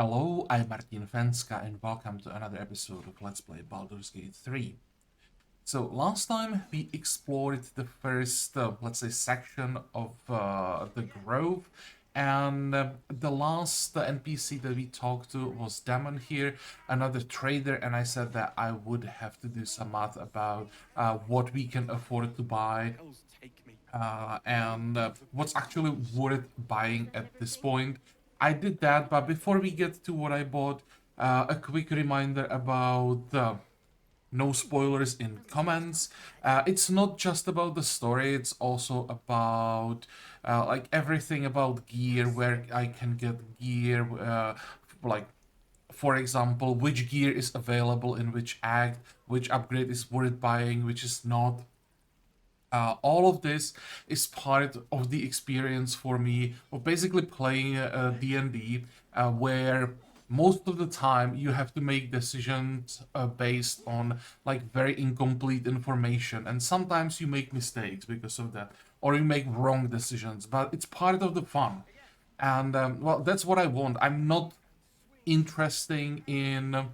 Hello, I'm Martin Fencka and welcome to another episode of Let's Play Baldur's Gate 3. So last time we explored the first, let's say, section of the Grove, and the last NPC that we talked to was Damon here, another trader, and I said that I would have to do some math about what we can afford to buy and what's actually worth buying at this point. I did that, but before we get to what I bought, a quick reminder about no spoilers in comments. It's not just about the story, it's also about like everything about gear, where I can get gear, like for example, which gear is available in which act, which upgrade is worth buying, which is not. All of this is part of the experience for me of basically playing D&D, where most of the time you have to make decisions based on like very incomplete information, and sometimes you make mistakes because of that, or you make wrong decisions. But it's part of the fun, and well, that's what I want. I'm not interested in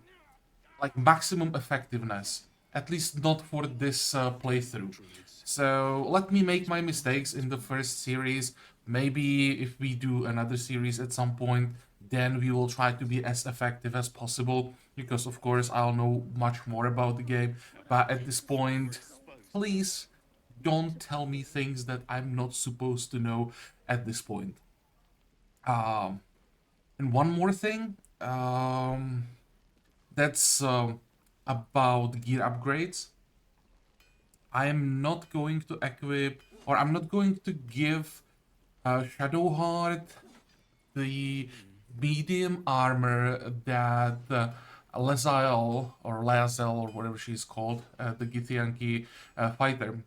like maximum effectiveness, at least not for this playthrough. So let me make my mistakes in the first series. Maybe if we do another series at some point, then we will try to be as effective as possible, because of course I'll know much more about the game. But at this point, please don't tell me things that I'm not supposed to know at this point. Um, and one more thing, that's about gear upgrades. I am not going to equip, or I'm not going to give Shadowheart the medium armor that Lazel, or Lazel, or whatever she's called, the Githyanki fighter,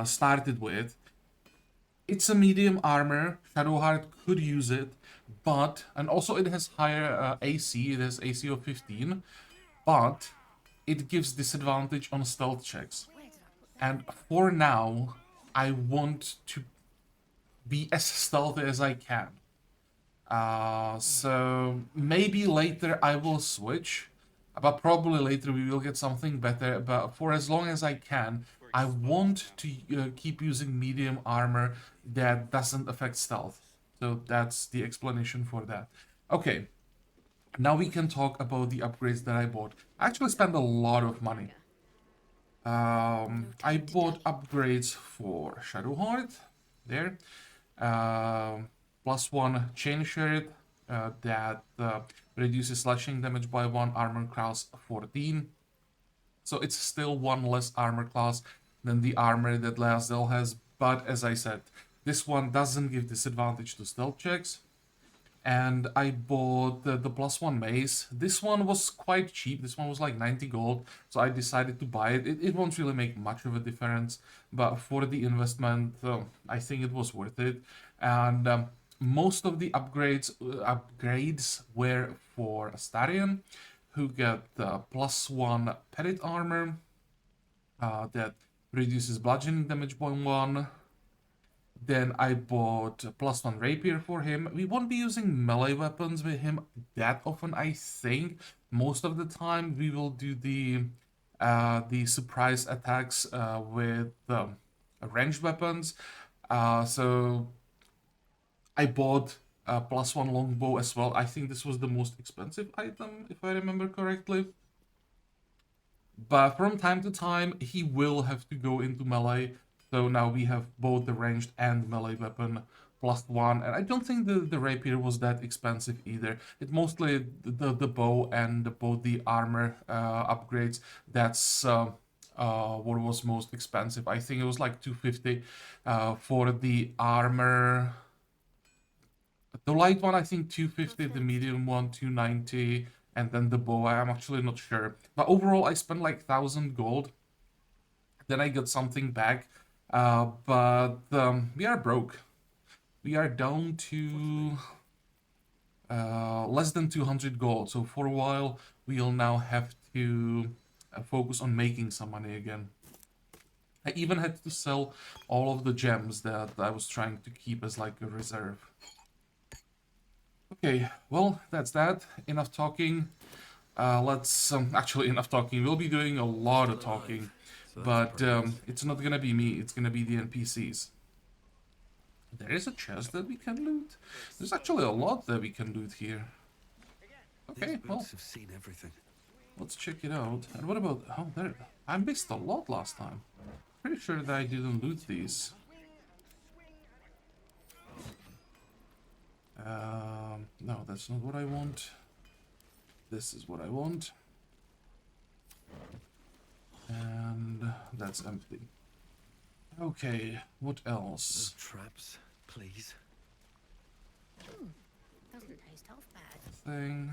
started with. It's a medium armor. Shadowheart could use it, but, and also it has higher AC, it has AC of 15, but it gives disadvantage on stealth checks. And for now, I want to be as stealthy as I can. So maybe later I will switch, but probably later we will get something better. But for as long as I can, I want to keep using medium armor that doesn't affect stealth. So that's the explanation for that. Okay, now we can talk about the upgrades that I bought. I actually spent a lot of money. I bought upgrades for Shadowheart, there. +1 chain shirt that reduces slashing damage by 1, armor class 14. So it's still one less armor class than the armor that Lazdel has, but as I said, this one doesn't give disadvantage to stealth checks. And I bought the +1 mace. This one was quite cheap. This one was like 90 gold, so I decided to buy it. It won't really make much of a difference, but for the investment, I think it was worth it. And most of the upgrades were for Astarion, who got the +1 petted armor that reduces bludgeoning damage by 1. Then I bought a +1 rapier for him. We won't be using melee weapons with him that often, I think. Most of the time we will do the surprise attacks with ranged weapons. So I bought a +1 longbow as well. I think this was the most expensive item, if I remember correctly. But from time to time, he will have to go into melee. So now we have both the ranged and melee weapon +1. And I don't think the rapier was that expensive either. It mostly the bow and both the armor upgrades. That's what was most expensive. I think it was like 250 for the armor. The light one, I think 250, the medium one 290, and then the bow, I'm actually not sure. But overall, I spent like 1,000 gold. Then I got something back. But we are broke. We are down to less than 200 gold. So for a while, we'll now have to focus on making some money again. I even had to sell all of the gems that I was trying to keep as like a reserve. Okay, well, that's that. Enough talking. Let's actually enough talking. We'll be doing a lot of talking, but it's not gonna be me. It's gonna be the NPCs. There is a chest that we can loot. There's actually a lot that we can loot here. Okay, well, have seen everything. let's check it out. And what about... Oh, there... I missed a lot last time. Pretty sure that I didn't loot these. No, that's not what I want. This is what I want. And that's empty. Okay, what else? Traps, please. Doesn't taste half bad. Thing.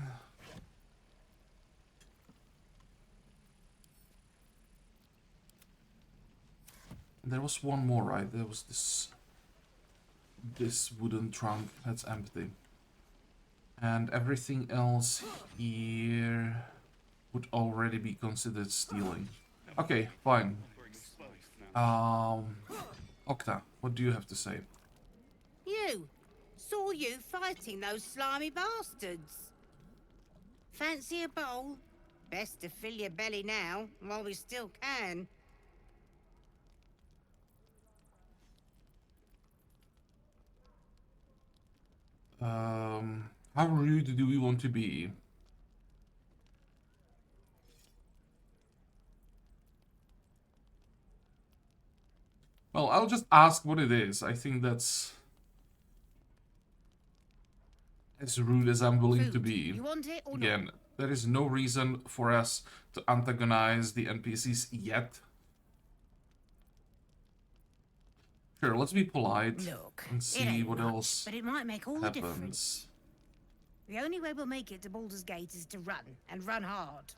There was one more, right? There was this wooden trunk that's empty. And everything else here would already be considered stealing. Okay, fine. Okta, what do you have to say? You! Saw you fighting those slimy bastards. Fancy a bowl? Best to fill your belly now, while we still can. How rude do we want to be? Well, I'll just ask what it is. I think that's as rude as I'm willing to be. You want it or Again, there is no reason for us to antagonize the NPCs yet. Sure, let's be polite and see what else but it might make all the difference. happens. The only way we'll make it to Baldur's Gate is to run, and run hard.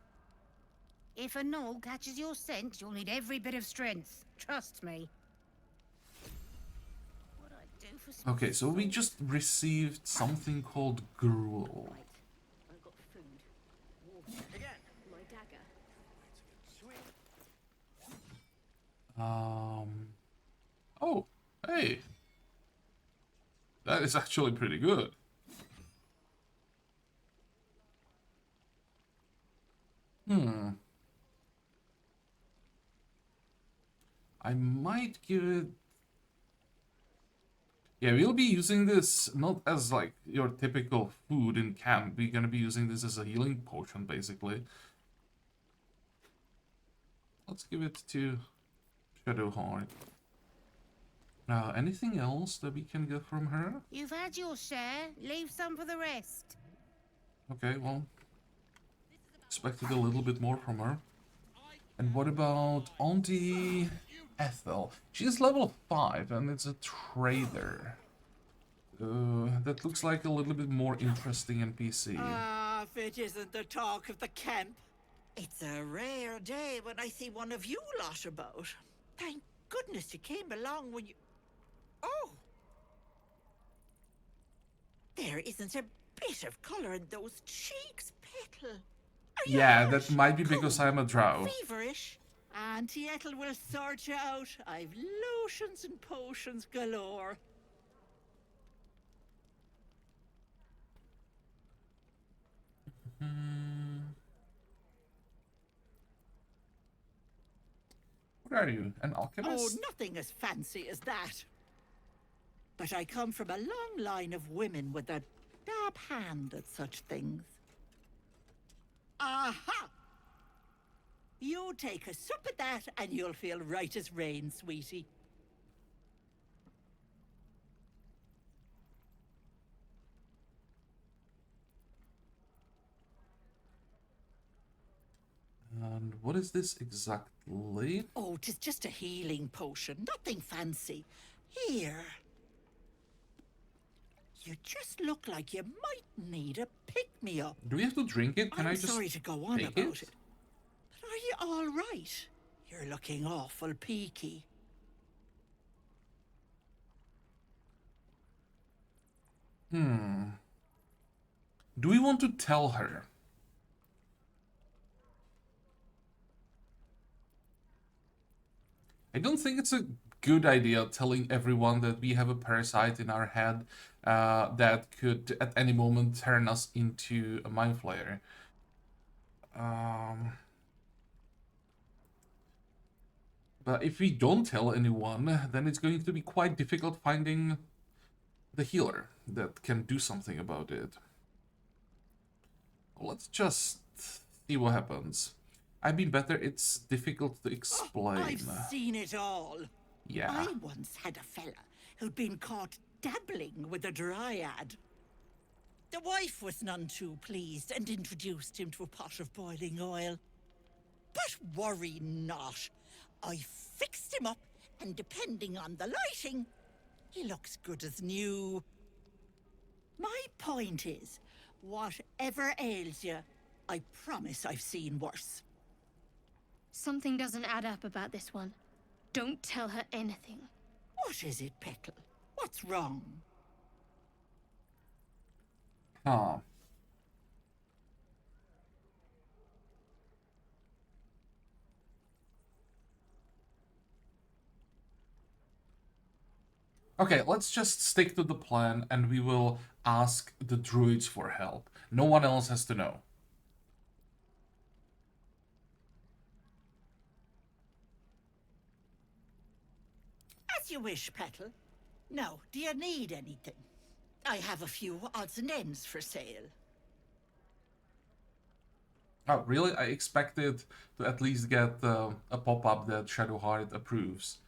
If a gnoll catches your scent, you'll need every bit of strength. Trust me. What I'd do for some Okay, so we just received something called gruel. I've got food, water, my dagger. Oh, hey. That is actually pretty good. I might give it... Yeah, we'll be using this not as like your typical food in camp. We're gonna be using this as a healing potion, basically. Let's give it to Shadowheart. Anything else that we can get from her? You've had your share. Leave some for the rest. Okay, well, expected a little bit more from her. And what about Auntie Ethel? She's level 5 and it's a trader. That looks like a little bit more interesting NPC. If it isn't the talk of the camp. It's a rare day when I see one of you lot about. Thank goodness you came along when you... Oh! There isn't a bit of colour in those cheeks, Petal. Yeah, that might be because I'm a drow. Feverish. Auntie Ethel will sort you out. I've lotions and potions galore. What are you, an Oh, alchemist? nothing as fancy as that. But I come from a long line of women with a dab hand at such things. Aha! You take a sup at that and you'll feel right as rain, sweetie. And what is this exactly? Oh, 'tis just a healing potion, nothing fancy. Here. You just look like you might need a pick-me-up. Do we have to drink it? Can I I'm just sorry to go on take about it. But are you all right? You're looking awful peaky. Do we want to tell her? I don't think it's a good idea telling everyone that we have a parasite in our head that could at any moment turn us into a mind flayer. But if we don't tell anyone, then it's going to be quite difficult finding the healer that can do something about it. Let's just see what happens. I mean, better it's difficult to explain. I've seen it all. Yeah. I once had a fella who'd been caught dabbling with a dryad. The wife was none too pleased and introduced him to a pot of boiling oil. But worry not. I fixed him up, and depending on the lighting, he looks good as new. My point is, whatever ails you, I promise I've seen worse. Something doesn't add up about this one. Don't tell her anything. What is it, Petal? What's wrong? Huh. Okay, let's just stick to the plan and we will ask the druids for help. No one else has to know. As you wish, Petal. Now, do you need anything? I have a few odds and ends for sale. Oh, really? I expected to at least get a pop-up that Shadowheart approves.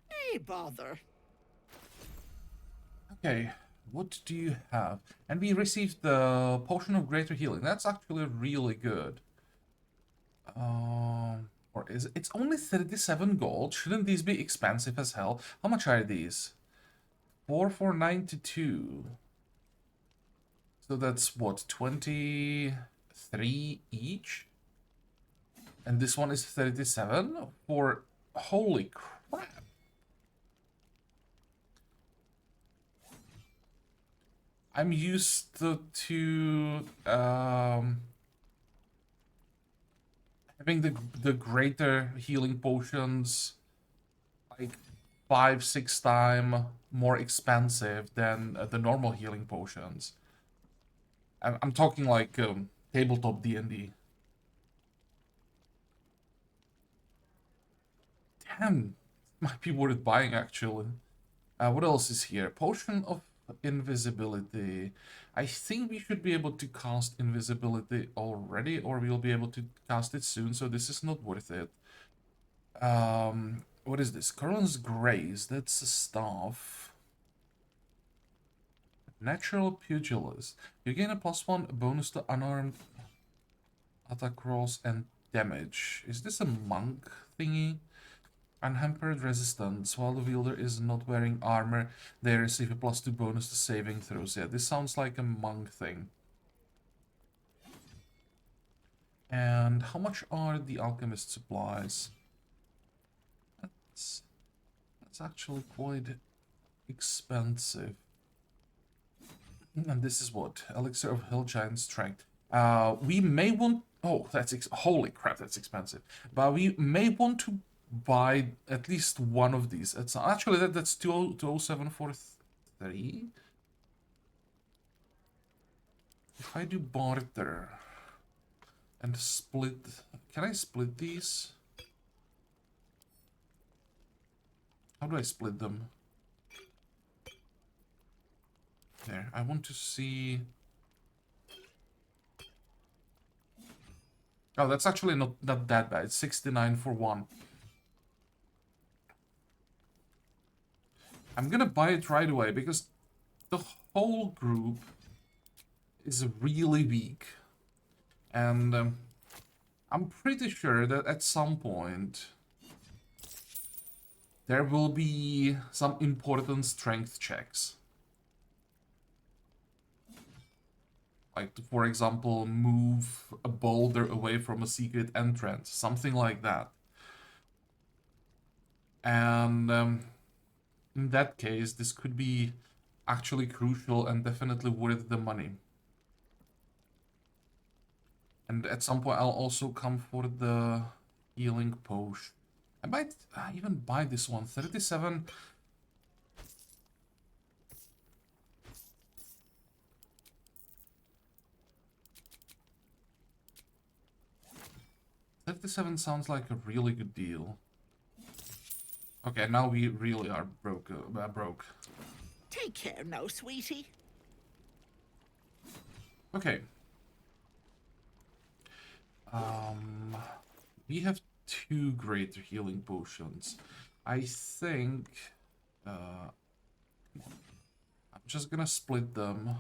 Hey, bother. Okay, what do you have? And we received the Potion of Greater Healing. That's actually really good. Or is it? It's only 37 gold. Shouldn't these be expensive as hell? How much are these? 4,492. So that's what, 23 each? And this one is 37 for, holy crap. I'm used to having the greater healing potions like 5-6 times more expensive than the normal healing potions. I'm talking like tabletop D&D. Damn, might be worth buying actually. What else is here? Potion of invisibility. I think we should be able to cast invisibility already, or we'll be able to cast it soon, so this is not worth it. What is this? Curlin's Grace. That's a staff. Natural Pugilist. You gain a +1 bonus to unarmed attack rolls and damage. Is this a monk thingy? Unhampered resistance. While the wielder is not wearing armor, they receive a +2 bonus to saving throws. Yeah, this sounds like a monk thing. And how much are the alchemist supplies? That's actually quite expensive. And this is what? Elixir of Hill Giant Strength. We may want... Oh, holy crap, that's expensive. But we may want to buy at least one of these. It's actually that's 20743. If I do barter and split, can I split these? How do I split them? There, I want to see. Oh, that's actually not that bad. It's 69 for one. I'm gonna buy it right away because the whole group is really weak. And I'm pretty sure that at some point there will be some important strength checks. Like, to, for example, move a boulder away from a secret entrance. Something like that. And in that case, this could be actually crucial and definitely worth the money. And at some point, I'll also come for the healing potion. I might even buy this one. 37. $37 sounds like a really good deal. Okay, now we really are broke. Take care now, sweetie. Okay. We have 2 greater healing potions. I think I'm just gonna split them.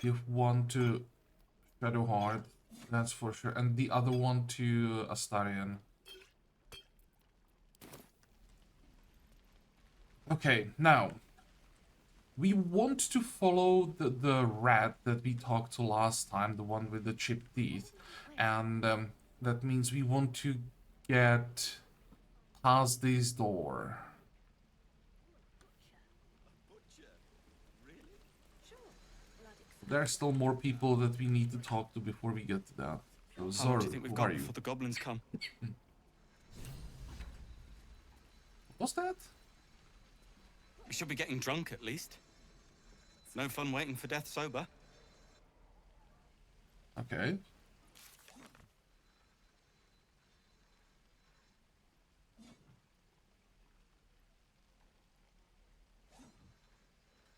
Give one to Shadowheart, that's for sure, and the other one to Astarion. Okay, now we want to follow the rat that we talked to last time, the one with the chipped teeth, and that means we want to get past this door. There are still more people that we need to talk to before we get to that. So, How long Zor, do you think we've who got are you? before the goblins come? What's that? We should be getting drunk at least. No fun waiting for death sober. Okay.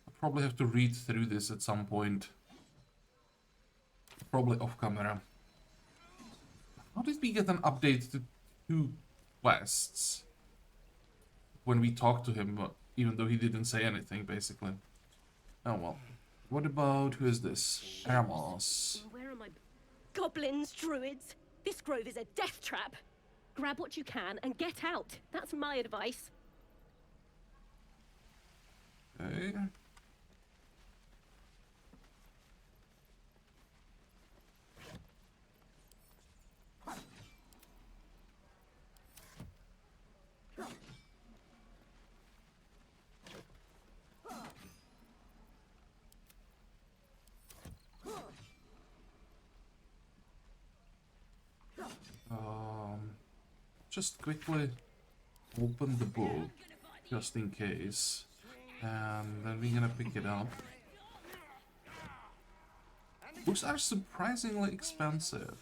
I'll probably have to read through this at some point. Probably off camera. How did we get an update to 2 quests? When we talked to him, even though he didn't say anything, basically. Oh well. What about, who is this? Amos. Where are my goblins, druids? This grove is a death trap. Grab what you can and get out. That's my advice. Okay. Just quickly open the book, just in case, and then we're gonna pick it up. Books are surprisingly expensive.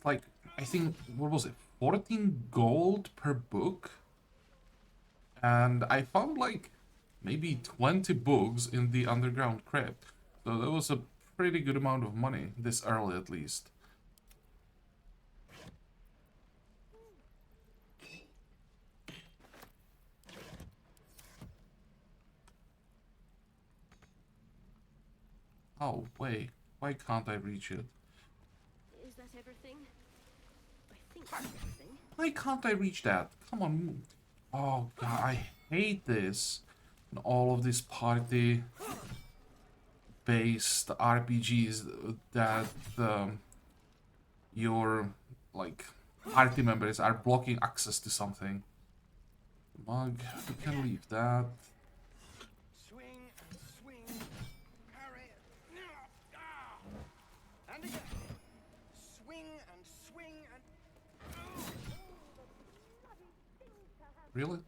Like, I think, what was it, 14 gold per book? And I found like maybe 20 books in the underground crypt. So that was a pretty good amount of money, this early at least. Oh, wait. Why can't I reach it? Is that everything? I think that's everything. Why can't I reach that? Come on, move. Oh, God, I hate this. And all of these party-based RPGs that your, like, party members are blocking access to something. Mug, we can leave that. Swing and swing, parry, and again. Swing and swing and. Really?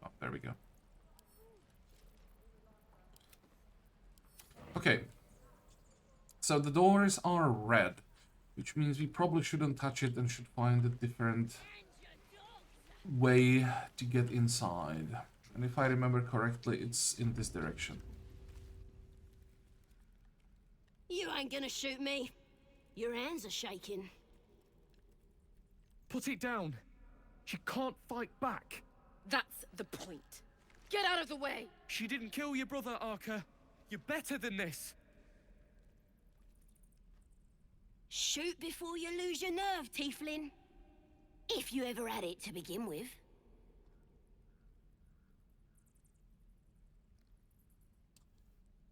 Oh, there we go. Okay. So the doors are red, which means we probably shouldn't touch it and should find a different way to get inside. And if I remember correctly, it's in this direction. You ain't gonna shoot me. Your hands are shaking. Put it down. She can't fight back. That's the point. Get out of the way! She didn't kill your brother, Arca. You're better than this. Shoot before you lose your nerve, Tieflin. If you ever had it to begin with.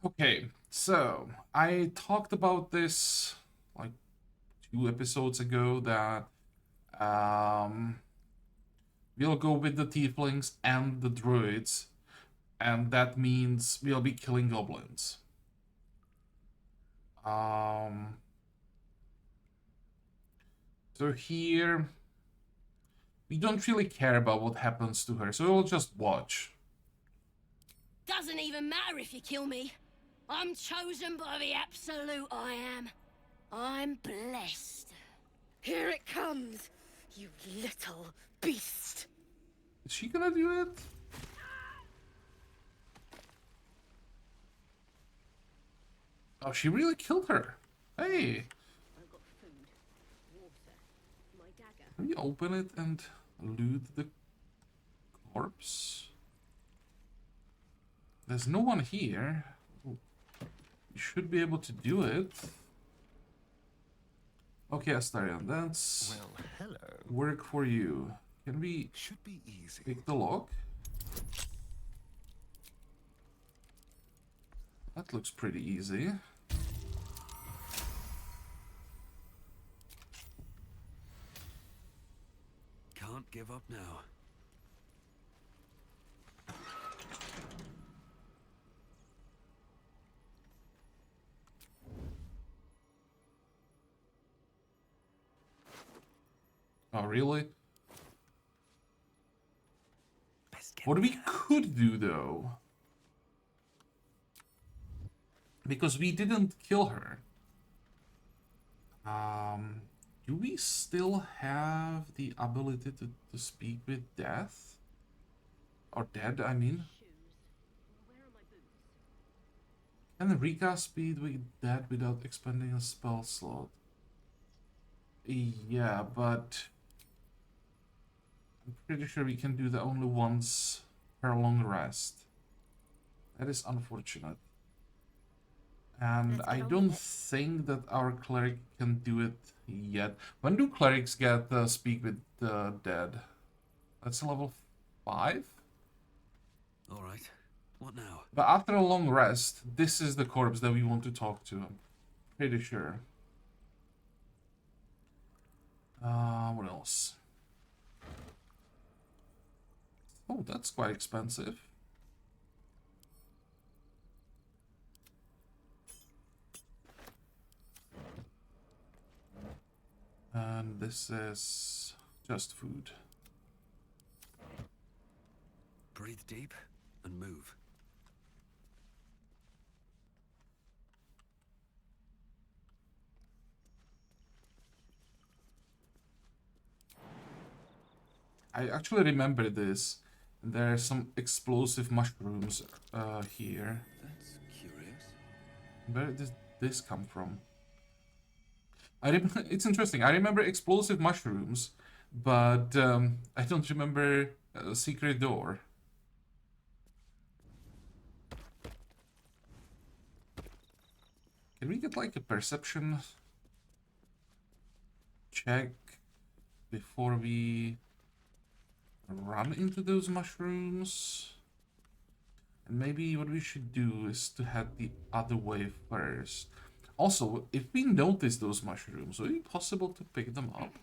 Okay, so I talked about this like 2 episodes ago that we'll go with the tieflings and the druids, and that means we'll be killing goblins. So here, we don't really care about what happens to her, so we'll just watch. Doesn't even matter if you kill me. I'm chosen by the absolute I am. I'm blessed. Here it comes, you little beast. Is she gonna do it? Oh, she really killed her. Hey, I've got food, water, my dagger. can we open it and loot the corpse? There's no one here. You should be able to do it. Okay, Astarion, that's Well, hello. work for you. Can we Should be easy. pick the lock? That looks pretty easy. Can't give up now. Oh, really? Best get What we me out. could do, though, because we didn't kill her. Do we still have the ability to speak with death? Or dead, I mean. Where are my boots? Can recast speed with dead without expending a spell slot? Yeah, but I'm pretty sure we can do that only once per long rest. That is unfortunate. And Let's get I on don't with it. think that our cleric can do it yet. When do clerics get speak with the dead? That's level 5? All right. What now? But after a long rest, this is the corpse that we want to talk to. I'm pretty sure. What else? Oh, that's quite expensive. And this is just food. Breathe deep and move. I actually remember this. There are some explosive mushrooms here. That's curious. Where did this come from? It's interesting. I remember explosive mushrooms, but I don't remember a secret door. Can we get like a perception check before we run into those mushrooms? And maybe what we should do is to head the other way first. Also, if we notice those mushrooms, would it be possible to pick them up?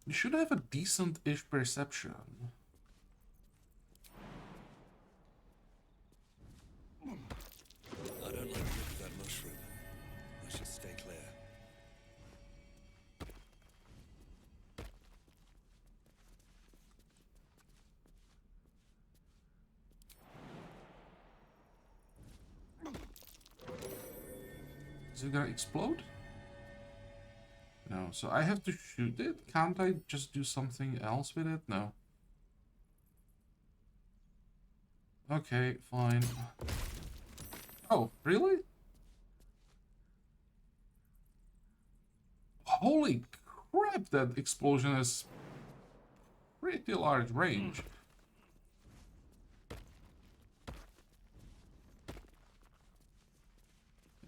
We should have a decent-ish perception. I don't like the look of that mushroom. I should stay clear. Is it gonna explode? No, so I have to shoot it? Can't I just do something else with it? No. Okay, fine. Oh, really? Holy crap, that explosion has pretty large range.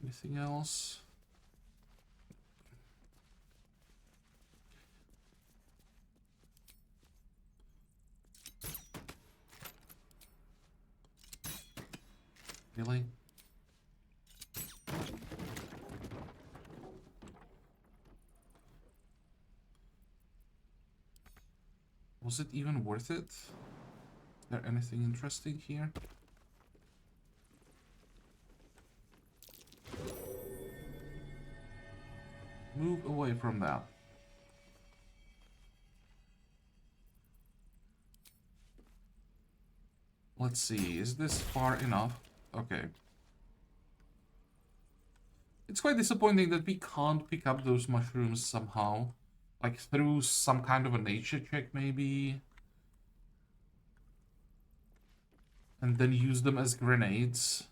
Anything else? Really? Was it even worth it? Is there anything interesting here? Move away from that. Let's see, is this far enough? Okay. It's quite disappointing that we can't pick up those mushrooms somehow. Like through some kind of a nature check, maybe. And then use them as grenades.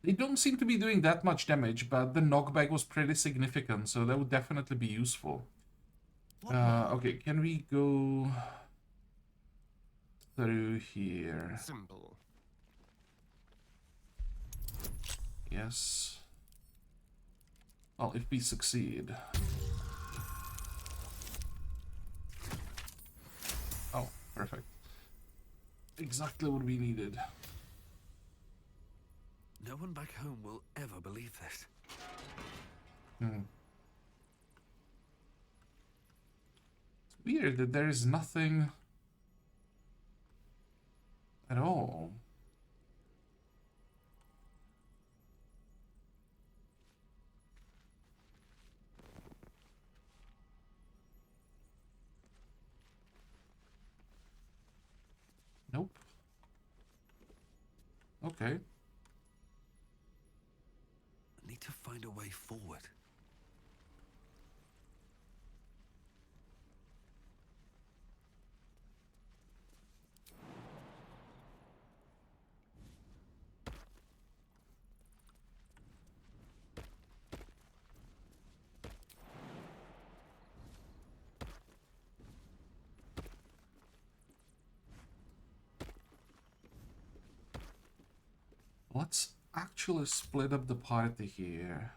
They don't seem to be doing that much damage, but the knockback was pretty significant, so that would definitely be useful. Okay, can we go through here? Simple. Yes. Well, if we succeed. Oh, perfect. Exactly what we needed. No one back home will ever believe this. It's weird that there is nothing at all. Nope. Okay. I need to find a way forward. Let's actually split up the party here.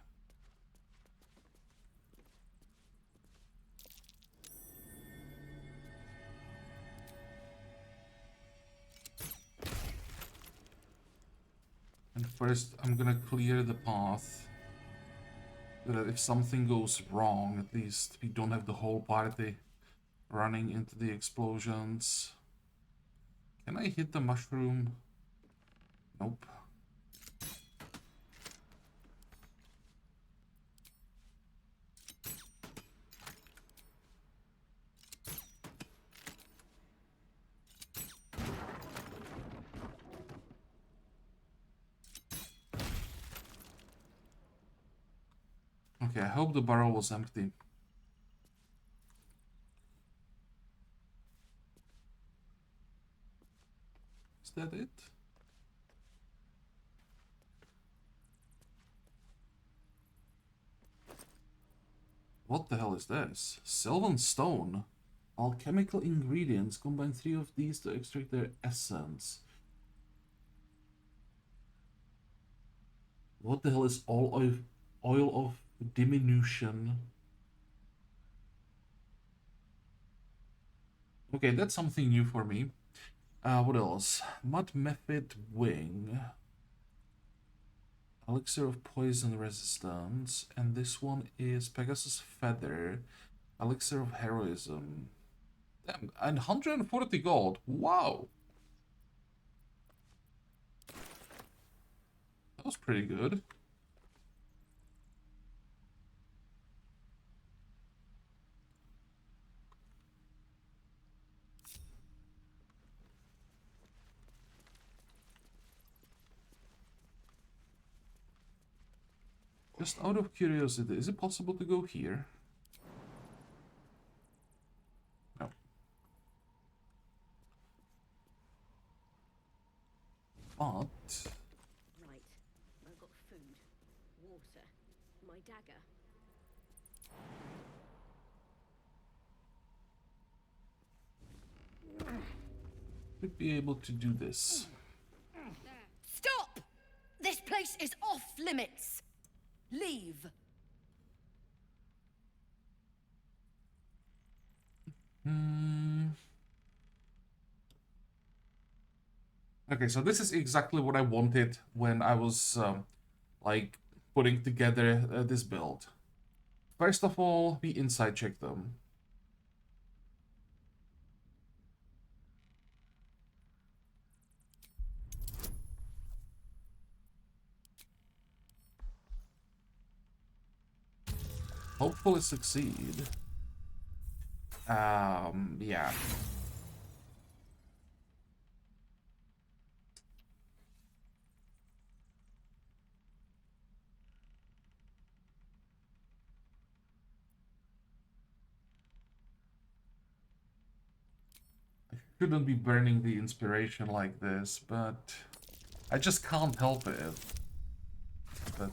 And first, I'm gonna clear the path. So that if something goes wrong, at least we don't have the whole party running into the explosions. Can I hit the mushroom? Nope. Okay, I hope the barrel was empty. Is that it? What the hell is this? Sylvan stone. Alchemical ingredients. Combine 3 of these to extract their essence. What the hell is oil of diminution? Okay, that's something new for me. What else? Mud Method Wing. Elixir of Poison Resistance. And this one is Pegasus Feather. Elixir of Heroism. Damn, and 140 gold. Wow. That was pretty good. Just out of curiosity, is it possible to go here? No. But... Right. I've got food, water, my dagger. Should be able to do this. Stop! This place is off limits. Leave. Okay, so this is exactly what I wanted when I was like putting together this build. First of all, we inside check them. hopefully succeed. Yeah. I shouldn't be burning the inspiration like this, but I just can't help it. But,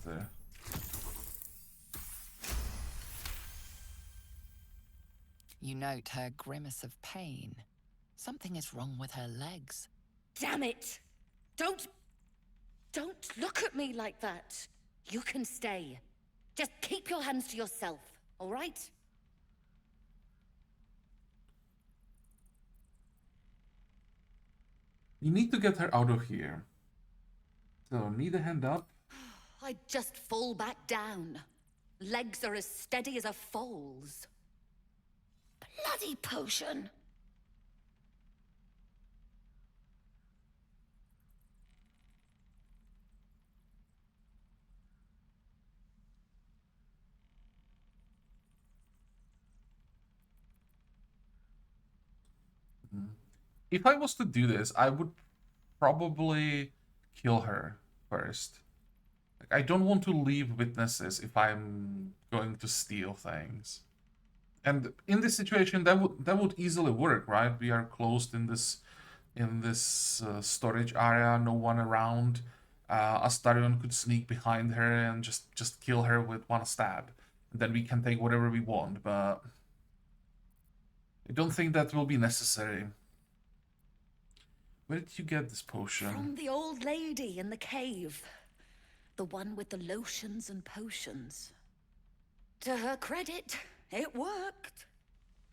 You note her grimace of pain. Something is wrong with her legs. Damn it! Don't look at me like that. You can stay. Just keep your hands to yourself, all right? you need to get her out of here. So, need a hand up? I'd just fall back down. Legs are as steady as a foal's. Bloody potion! If I was to do this, I would probably kill her first. Like, I don't want to leave witnesses if I'm going to steal things. And in this situation, that would easily work, right? We are closed in this storage area, no one around. Astarion could sneak behind her and just kill her with one stab. And then we can take whatever we want, but I don't think that will be necessary. Where did you get this potion? From the old lady in the cave. The one with the lotions and potions. To her credit, it worked.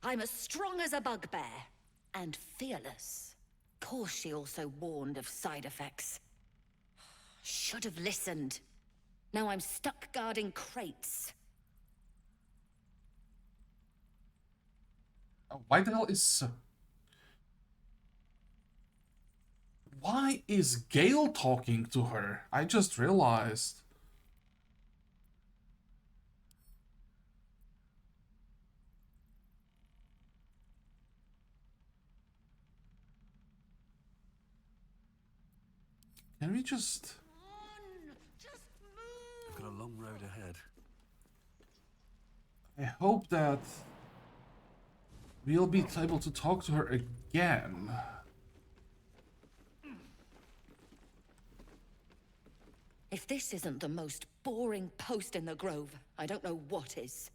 I'm as strong as a bugbear. And fearless. Course she also warned of side effects. Should have listened. Now I'm stuck guarding crates. Why the hell is... Why is Gale talking to her? I just realized. Can we just... We've got a long road ahead. I hope that we'll be able to talk to her again. If this isn't the most boring post in the Grove, I don't know what is.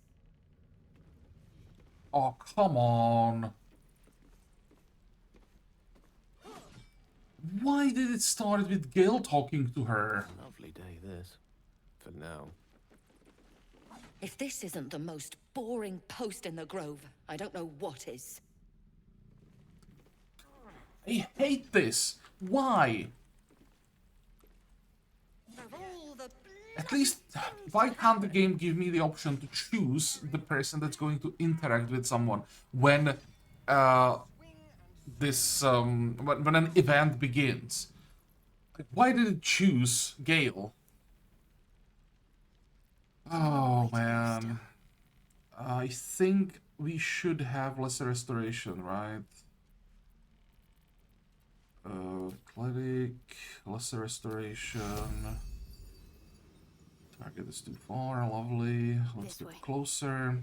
Oh, come on. Why did it start with Gale talking to her? Lovely day, this. For now. If this isn't the most boring post in the Grove, I don't know what is. I hate this. Why? At least, why can't the game give me the option to choose the person that's going to interact with someone when when an event begins? Why did it choose Gale? Oh man, I think we should have lesser restoration, right? Cleric, lesser restoration. Target is too far, lovely. Let's get closer.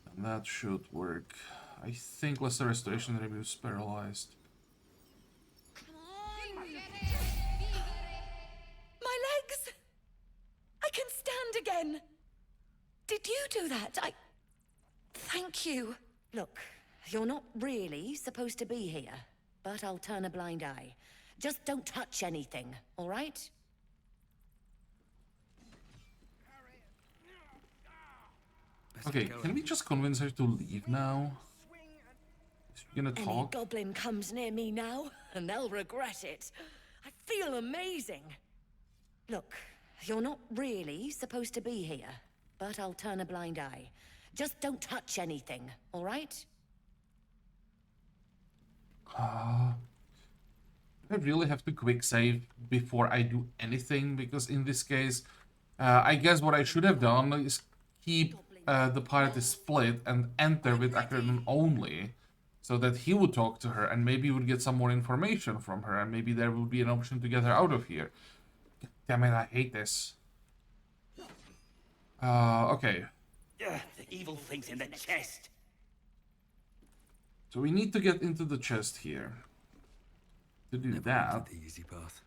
And that should work. I think lesser restoration removes paralyzed. My legs! I can stand again! Did you do that? Thank you. Look, you're not really supposed to be here, but I'll turn a blind eye. Just don't touch anything, all right? Okay, can we just convince her to leave now? Is she gonna Any talk? goblin comes near me now, and they'll regret it. I feel amazing. Look, you're not really supposed to be here, but I'll turn a blind eye. Just don't touch anything, all right? I really have to quick save before I do anything, because in this case, I guess what I should have done is keep the party split and enter with Akron only, so that he would talk to her and maybe would get some more information from her, and maybe there would be an option to get her out of here. Damn it, I hate this. Okay. The evil thing's in the chest. So we need to get into the chest here. To do that, The easy path.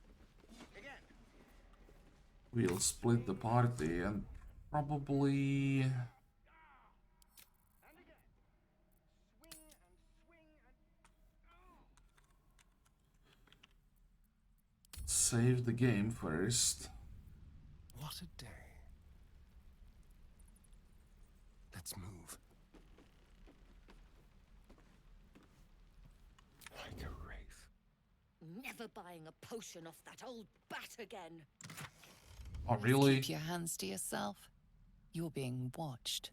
we'll split the party and probably... save the game first. What a day. Let's move. Like a wraith. Never buying a potion off that old bat again. Oh, really? Keep your hands to yourself. You're being watched.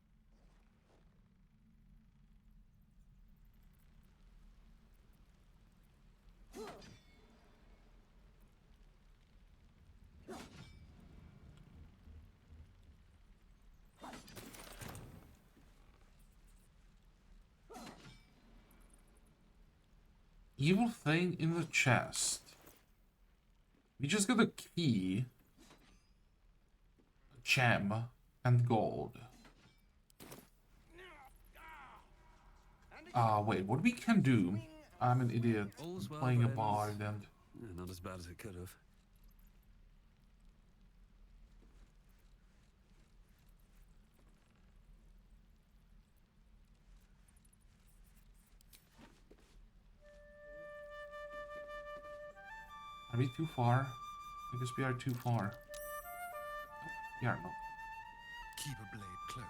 Evil thing in the chest. We just got a key, a gem, and gold. Wait, what we can do? I'm an idiot. All's well Playing a that bard ends. and... Not as bad as it could have. Are we too far? I guess we are too far. Oh, we are not. Keep a blade close.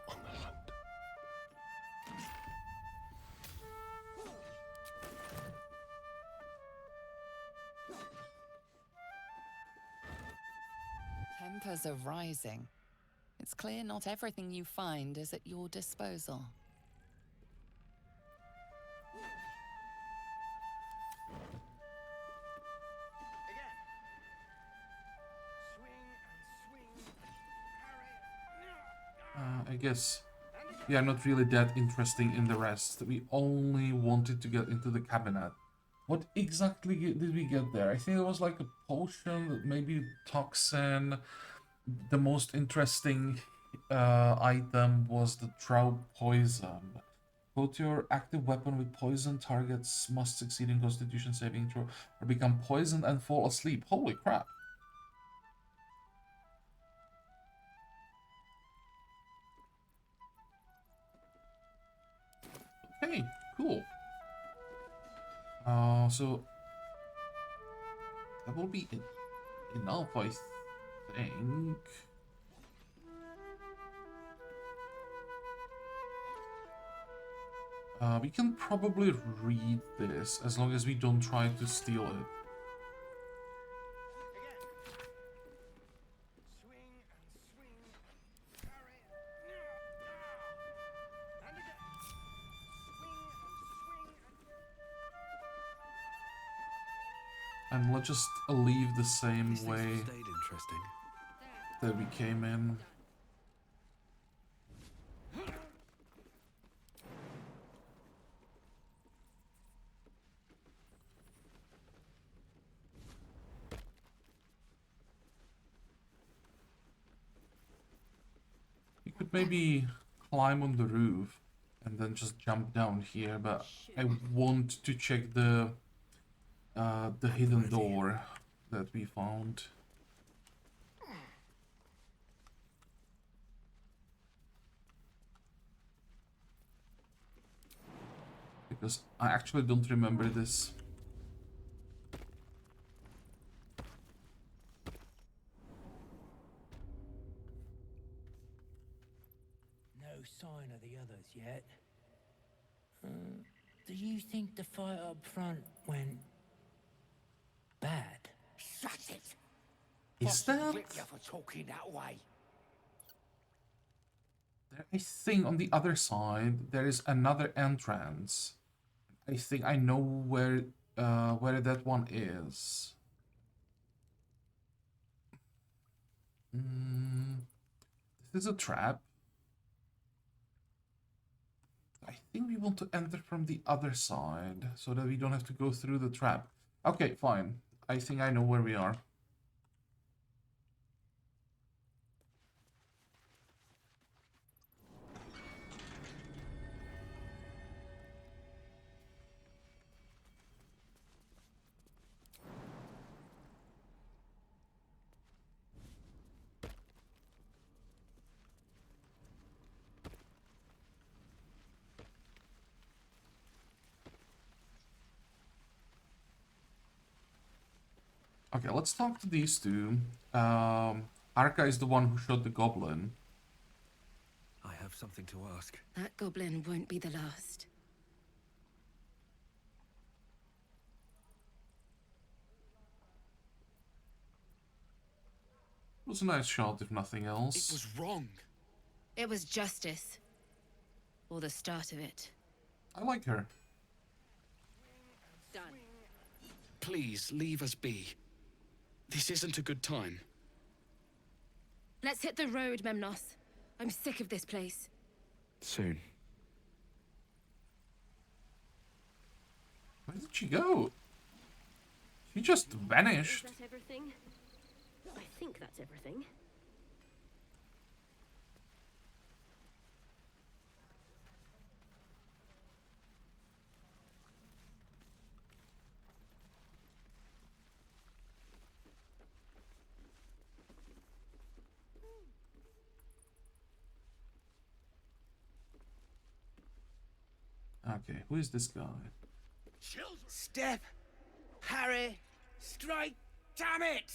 On the hunt. Tempers are rising. It's clear not everything you find is at your disposal. I guess we are not really that interesting in the rest. We only wanted to get into the cabinet. What exactly did we get there? I think it was like a potion, maybe toxin. The most interesting item was the trout poison. Put your active weapon with poison. Targets must succeed in Constitution saving throw or become poisoned and fall asleep. Holy crap. Okay, cool. So that will be enough, I think. We can probably read this as long as we don't try to steal it. And let's just leave the same way Stayed interesting. that we came in. You could maybe climb on the roof and then just jump down here, but I want to check the hidden door that we found. Because I actually don't remember this. No sign of the others yet. Do you think the fight up front went bad? Shut it! Is that... Flip you for talking that way. I think on the other side there is another entrance. I think I know where that one is. This is a trap. I think we want to enter from the other side so that we don't have to go through the trap. Okay, fine. I think I know where we are. Okay, let's talk to these two. Arka is the one who shot the goblin. I have something to ask. That goblin won't be the last. It was a nice shot, if nothing else. It was wrong. It was justice. Or the start of it. I like her. Done. Please, leave us be. This isn't a good time. Let's hit the road, Memnos. I'm sick of this place. Soon. Where did she go? She just vanished. Is that everything? I think that's everything. Okay, who is this guy? Step, parry, strike, damn it!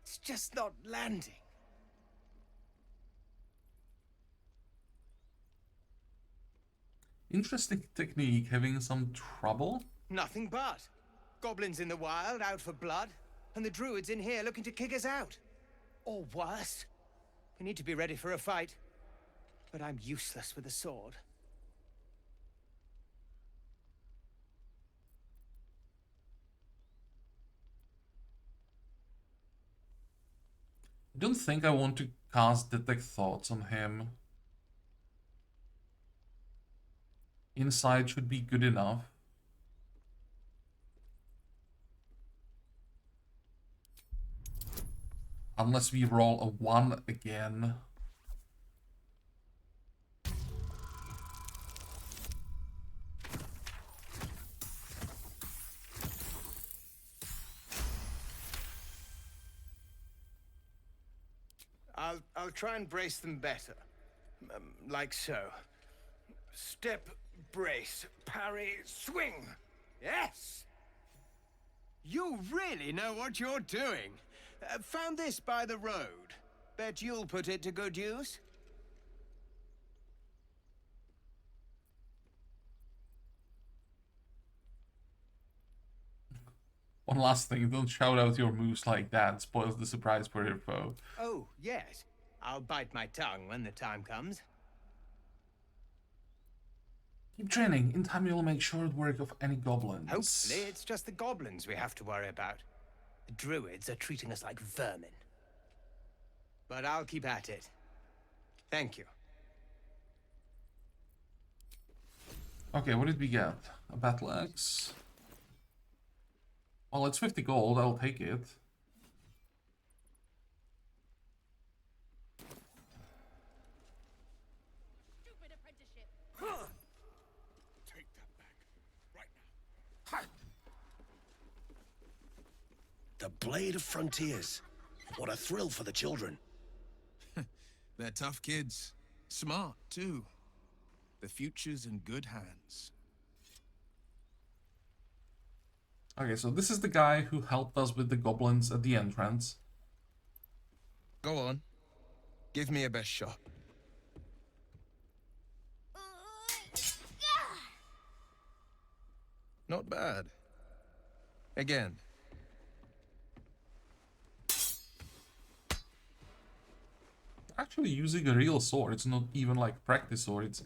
It's just not landing. Interesting technique, having some trouble. Nothing but. Goblins in the wild, out for blood, and the druids in here looking to kick us out. Or worse. We need to be ready for a fight. But I'm useless with a sword. I don't think I want to cast Detect Thoughts on him. Inside should be good enough. Unless we roll a 1 again. I'll try and brace them better. Like so. Step, brace, parry, swing. Yes! You really know what you're doing. Found this by the road. Bet you'll put it to good use. One last thing, don't shout out your moves like that. Spoils the surprise for your foe. Oh, yes. I'll bite my tongue when the time comes. Keep training. In time you'll make short work of any goblins. Hopefully it's just the goblins we have to worry about. The druids are treating us like vermin. But I'll keep at it. Thank you. Okay, what did we get? A battle axe. Well, it's 50 gold, I'll take it. Stupid apprenticeship. Take that back. Right now. The Blade of Frontiers. What a thrill for the children. They're tough kids. Smart, too. The future's in good hands. Okay, so this is the guy who helped us with the goblins at the entrance. Go on. Give me a best shot. Not bad. Again. Actually using a real sword, it's not even like practice sword, it's...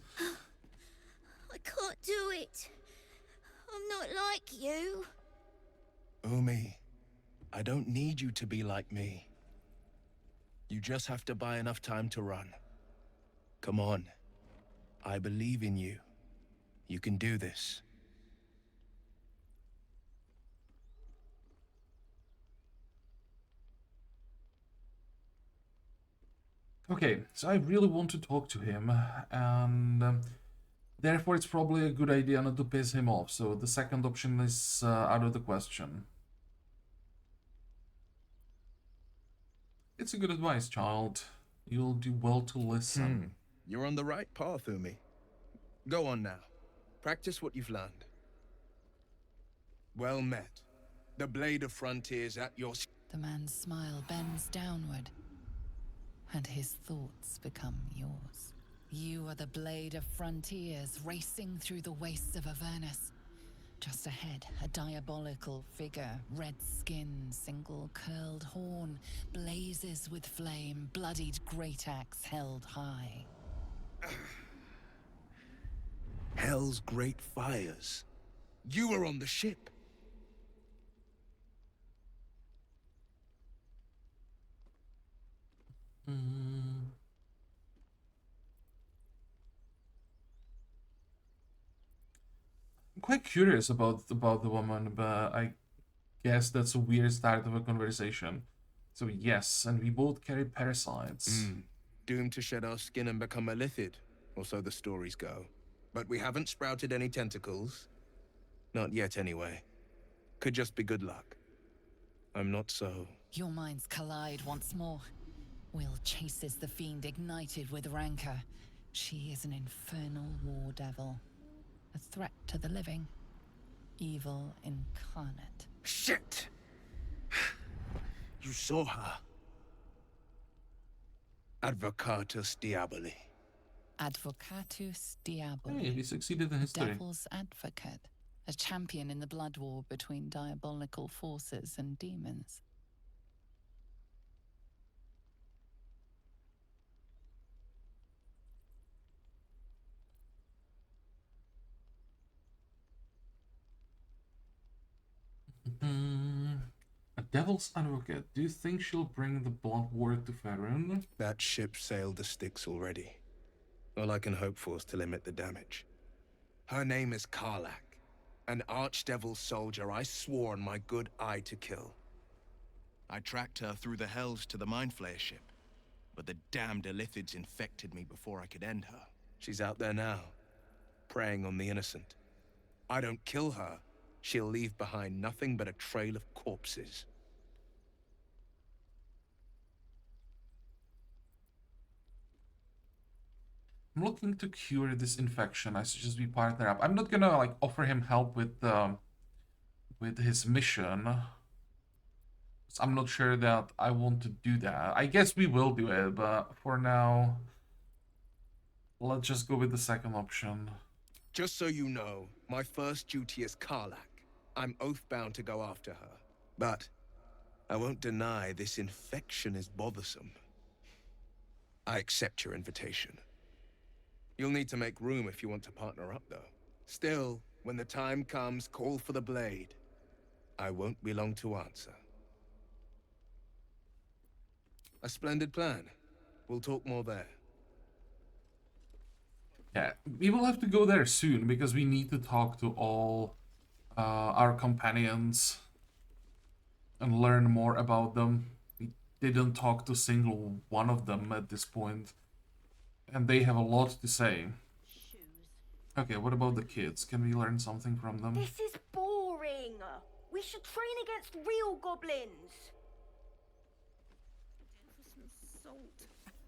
I can't do it. I'm not like you. Umi, I don't need you to be like me. You just have to buy enough time to run. Come on. I believe in you. You can do this. Okay, so I really want to talk to him, and therefore it's probably a good idea not to piss him off, so the second option is out of the question. It's a good advice, child. You'll do well to listen. You're on the right path, Umi. Go on now. Practice what you've learned. Well met. The blade of frontiers at your... The man's smile bends downward, and his thoughts become yours. You are the blade of frontiers racing through the wastes of Avernus. Just ahead, a diabolical figure, red skin, single curled horn, blazes with flame, bloodied great axe held high. Hell's great fires. You were on the ship. I'm quite curious about the woman, but I guess that's a weird start of a conversation. So yes, and we both carry parasites. Doomed to shed our skin and become a lithid, or so the stories go. But we haven't sprouted any tentacles. Not yet, anyway. Could just be good luck. I'm not so... Your minds collide once more. Will chases the fiend ignited with rancor. She is an infernal war devil. A threat to the living. Evil incarnate. Shit! You saw her. Advocatus Diaboli. Advocatus Diaboli. Hey, he succeeded in history. Devil's advocate. A champion in the blood war between diabolical forces and demons. A devil's advocate. Do you think she'll bring the blood war to Faerun? That ship sailed the Styx already. All I can hope for is to limit the damage. Her name is Karlach, an archdevil soldier I swore on my good eye to kill. I tracked her through the hells to the Mindflayer ship, but the damned Illithids infected me before I could end her. She's out there now, preying on the innocent. I don't kill her, she'll leave behind nothing but a trail of corpses. I'm looking to cure this infection. I suggest we partner up. I'm not gonna like offer him help with his mission. I'm not sure that I want to do that. I guess we will do it, but for now, let's just go with the second option. Just so you know, my first duty is Karlach. I'm oath-bound to go after her. But I won't deny this infection is bothersome. I accept your invitation. You'll need to make room if you want to partner up, though. Still, when the time comes, call for the blade. I won't be long to answer. A splendid plan. We'll talk more there. Yeah, we will have to go there soon because we need to talk to all our companions and learn more about them. We didn't talk to a single one of them at this point, and they have a lot to say. Okay, what about the kids? Can we learn something from them? This is boring. We should train against real goblins.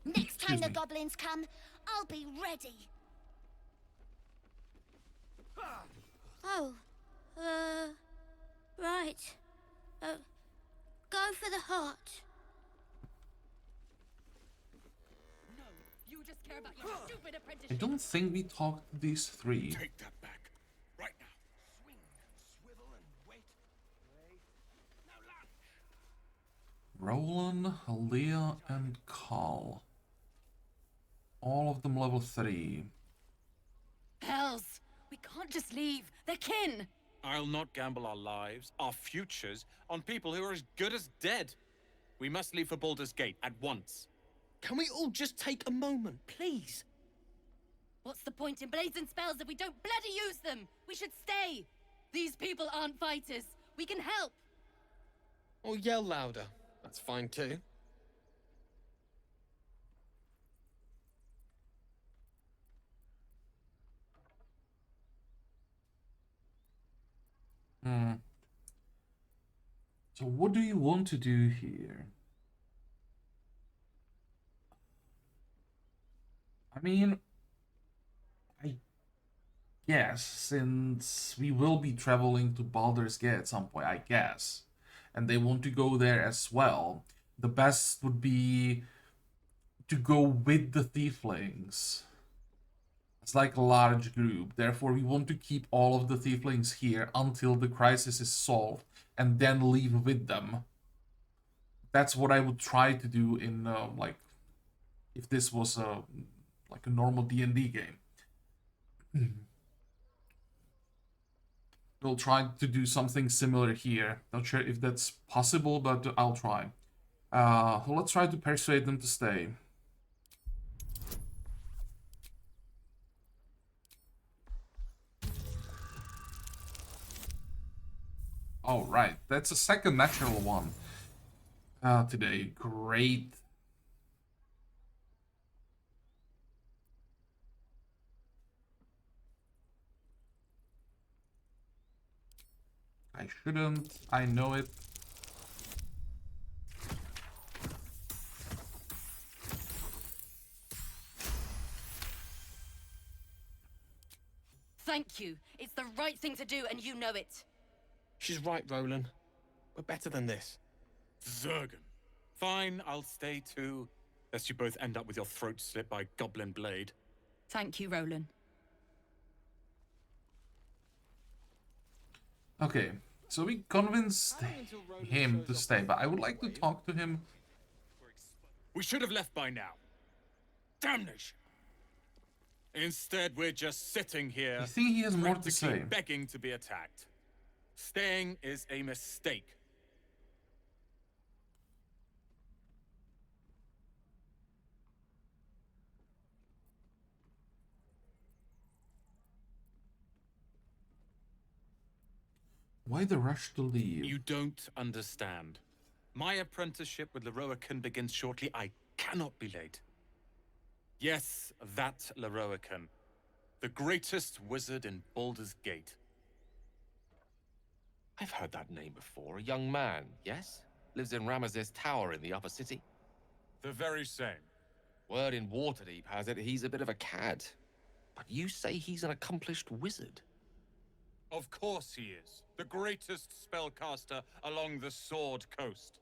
Next time the goblins come, I'll be ready. Oh, right. Go for the heart. No, you just care about your stupid I apprenticeship. don't think we talked to these three. Take that back. Right now. Swing, swivel, and wait. Now lunge. Roland, Leah, and Carl. All of them level 3. Hells! We can't just leave. They're kin. I'll not gamble our lives, our futures, on people who are as good as dead. We must leave for Baldur's Gate at once. Can we all just take a moment, please? What's the point in blazing spells if we don't bloody use them? We should stay. These people aren't fighters. We can help. Or yell louder. That's fine too. So what do you want to do here? I mean, I guess since we will be traveling to Baldur's Gate at some point, I guess, and they want to go there as well, the best would be to go with the Tieflings. It's like a large group, therefore we want to keep all of the Tieflings here until the crisis is solved, and then leave with them. That's what I would try to do in, like, if this was like a normal D&D game. We'll try to do something similar here. Not sure if that's possible, but I'll try. Let's try to persuade them to stay. All right, that's a second natural one today. Great. I shouldn't. I know it. Thank you. It's the right thing to do, and you know it. She's right, Roland. We're better than this. Zergan. Fine, I'll stay too. Lest you both end up with your throats slit by goblin blade. Thank you, Roland. Okay, so we convinced him to stay, but I would like to talk to him. We should have left by now. Damnation! Instead, we're just sitting here. I think he has more to practically say. begging to be attacked. Staying is a mistake. Why the rush to leave? You don't understand. My apprenticeship with Leroican begins shortly. I cannot be late. Yes, that Leroican. The greatest wizard in Baldur's Gate. I've heard that name before. A young man, yes? Lives in Ramazes Tower in the upper city. The very same. Word in Waterdeep has it he's a bit of a cad. But you say he's an accomplished wizard. Of course he is. The greatest spellcaster along the Sword Coast.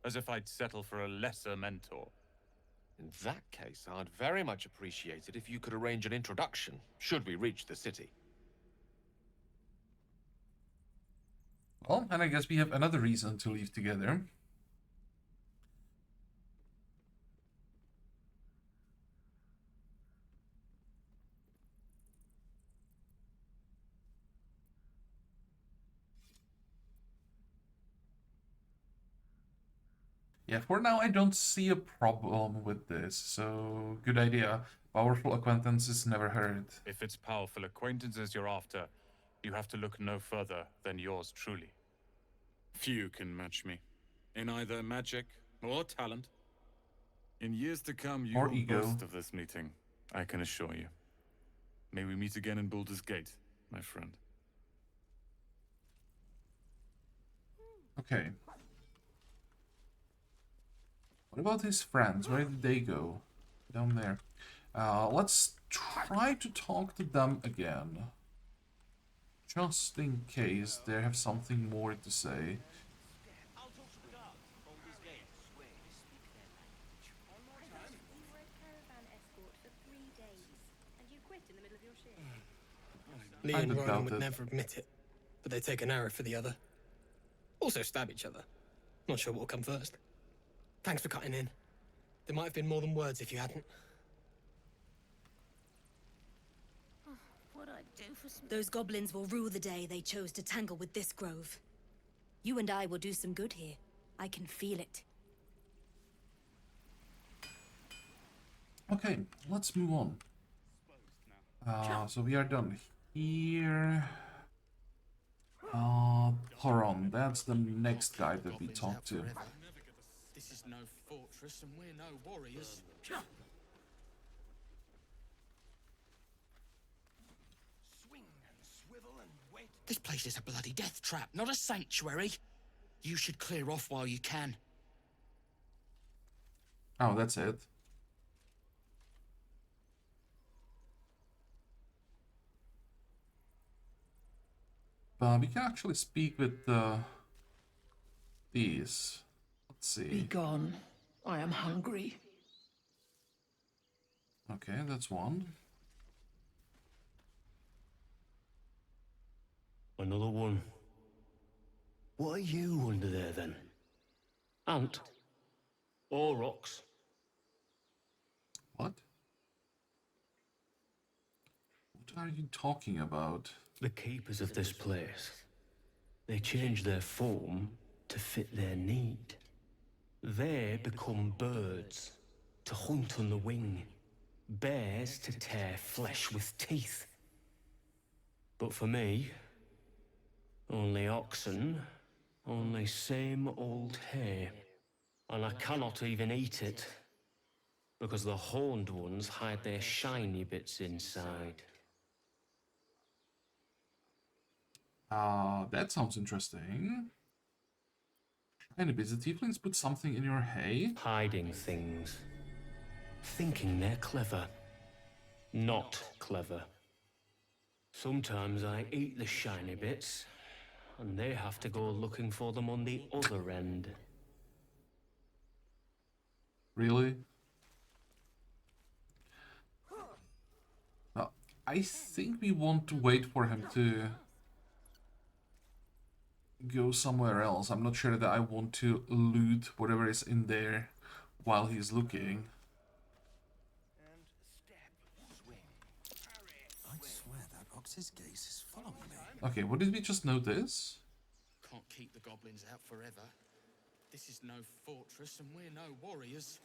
As if I'd settle for a lesser mentor. In that case, I'd very much appreciate it if you could arrange an introduction, should we reach the city. Well, and I guess we have another reason to leave together. Yeah, for now I don't see a problem with this, so good idea. Powerful acquaintances never hurt. If it's powerful acquaintances you're after, you have to look no further than yours truly. Few can match me, in either magic or talent. In years to come, you Or will ego. boast of this meeting, I can assure you. May we meet again in Baldur's Gate, my friend. Okay. What about his friends? Where did they go? Down there. Let's try to talk to them again. Just in case they have something more to say. Lee I and doubt Ronan would it. never admit it, but they take an arrow for the other. Also stab each other. Not sure what will come first. Thanks for cutting in. There might have been more than words if you hadn't. What I'd do for some... Those goblins will rue the day they chose to tangle with this grove. You and I will do some good here. I can feel it. Okay, let's move on. So we are done here. Horon, that's the next guy that we talked to. This is no fortress and we're no warriors. This place is a bloody death trap, not a sanctuary. You should clear off while you can. Oh, that's it. But we can actually speak with these. Let's see. Be gone. I am hungry. Okay, that's one. Another one. What are you under there then? Ant? Or ox? What? What are you talking about? The keepers of this place. They change their form to fit their need. They become birds, to hunt on the wing. Bears to tear flesh with teeth. But for me, only oxen, only same old hay. And I cannot even eat it, because the horned ones hide their shiny bits inside. That sounds interesting. Anyways, the tieflings put something in your hay? Hiding things. Thinking they're clever. Not clever. Sometimes I eat the shiny bits, and they have to go looking for them on the other end. Really? Well, I think we want to wait for him to go somewhere else. I'm not sure that I want to loot whatever is in there while he's looking. I'd swear that ox's gaze is following me. Okay, what did we just notice? Can't keep the goblins out forever. This is no fortress and we're no warriors.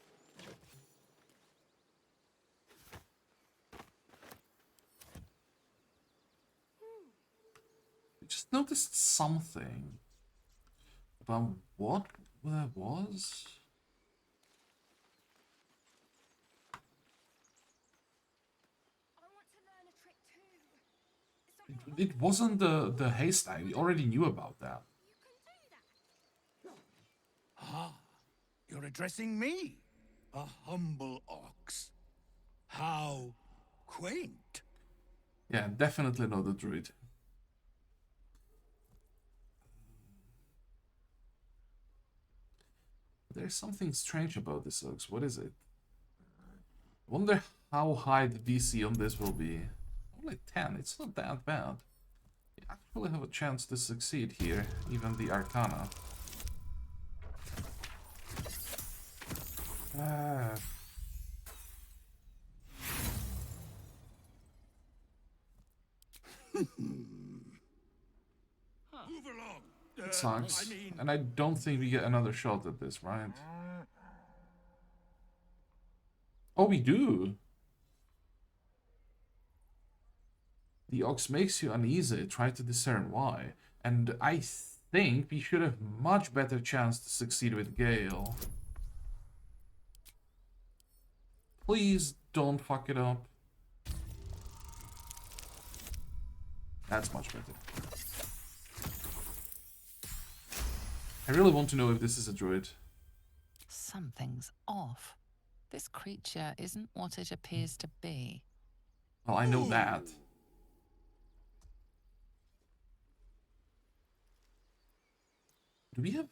We just noticed something. About what that was? It wasn't the haystack. We already knew about that. Ah, you're addressing me, a humble ox. How quaint. Yeah, definitely not the druid. There's something strange about this ox. What is it? I wonder how high the DC on this will be. Only 10. It's not that bad. We actually have a chance to succeed here, even the Arcana. Move along. It sucks. And I don't think we get another shot at this, right? Oh, we do! The ox makes you uneasy. Try to discern why. And I think we should have much better chance to succeed with Gale. Please don't fuck it up. That's much better. I really want to know if this is a druid. Something's off. This creature isn't what it appears to be. Well, I know that. Do we have...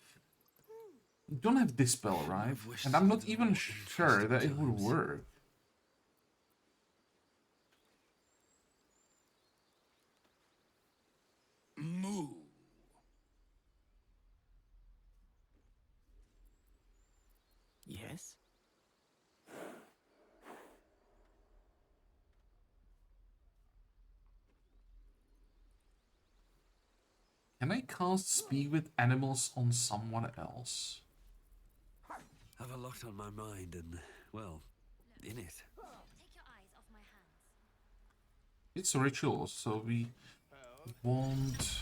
We don't have Dispel, right? And I'm not even sure that it would work. Moo. Yes? Can I cast Speak with Animals on someone else? Have a lot on my mind and, well, in it. It's rituals, so we won't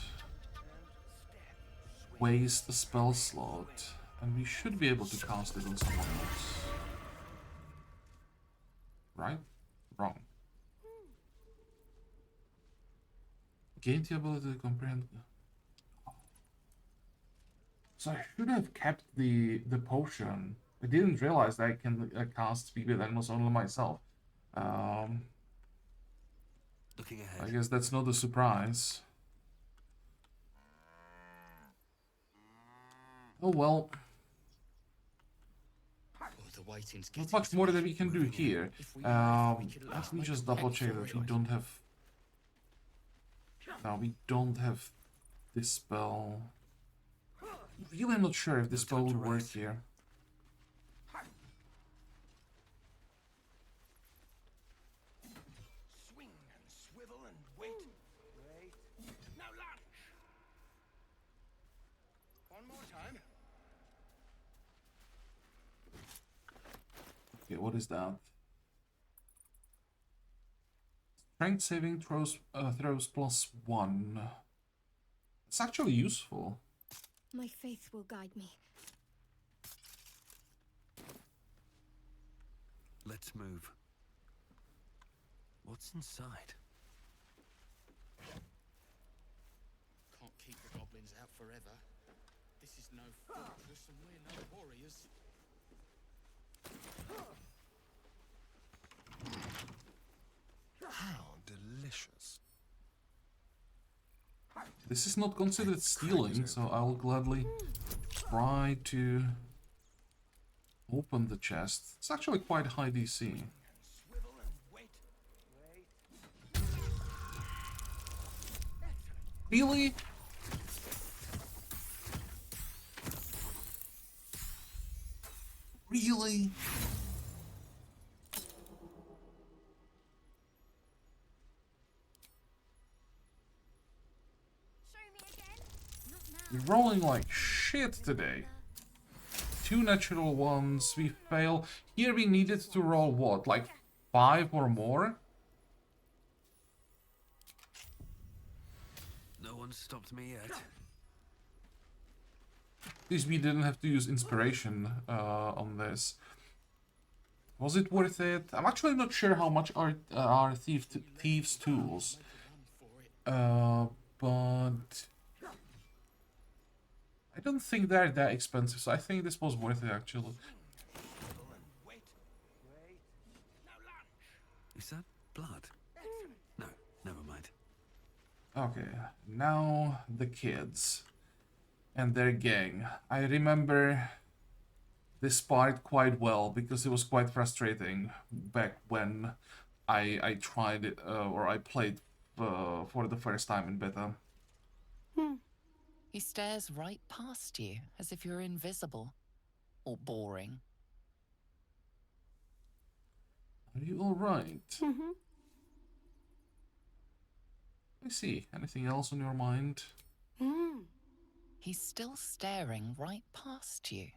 waste a spell slot, and we should be able to cast it on someone else. Right? Wrong. Gain the ability to comprehend. So I should have kept the potion. I didn't realize that I can cast Speak with Animals only myself. Looking ahead. I guess that's not a surprise. Oh well. Not much more that we can do here. Let me just double check that we don't have... No, we don't have this spell. Really, I'm not sure if this spell would work here. Swing and swivel and wait. Wait. Now lunge. One more time. Okay, what is that? Strength saving throws +1. It's actually useful. My faith will guide me. Let's move. What's inside? Can't keep the goblins out forever. This is no fortress and we're no warriors. How delicious. This is not considered stealing, so I'll gladly try to open the chest. It's actually quite high DC. Really? Really? We're rolling like shit today. 2 natural ones, we fail. Here we needed to roll what, like 5 or more? No one stopped me yet. At least we didn't have to use inspiration on this. Was it worth it? I'm actually not sure how much are thieves' tools. But I don't think they're that expensive, so I think this was worth it actually. Is that blood? No, never mind. Okay, now the kids and their gang. I remember this part quite well because it was quite frustrating back when I tried it or I played for the first time in beta. He stares right past you as if you're invisible or boring. Are you alright? I see. Anything else on your mind? He's still staring right past you.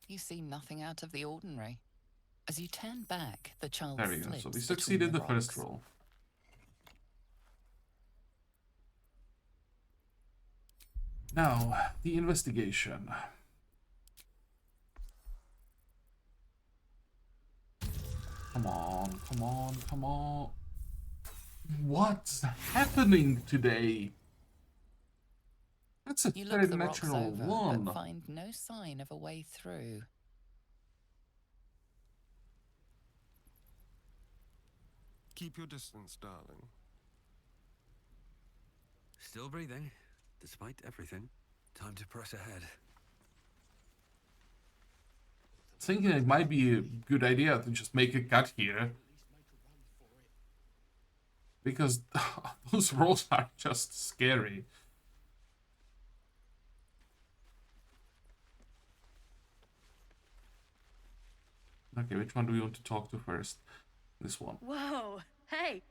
You see nothing out of the ordinary. As you turn back, the child There we go. slips So we between succeeded the rocks. first roll. Now, the investigation. Come on, come on, come on. What's happening today? That's a You look third the rocks natural over, one. but find no sign of a way through. Keep your distance, darling. Still breathing, despite everything. Time to press ahead. Thinking it might be a good idea to just make a cut here. Because those rolls are just scary. Okay, which one do we want to talk to first? This one. Whoa! Hey!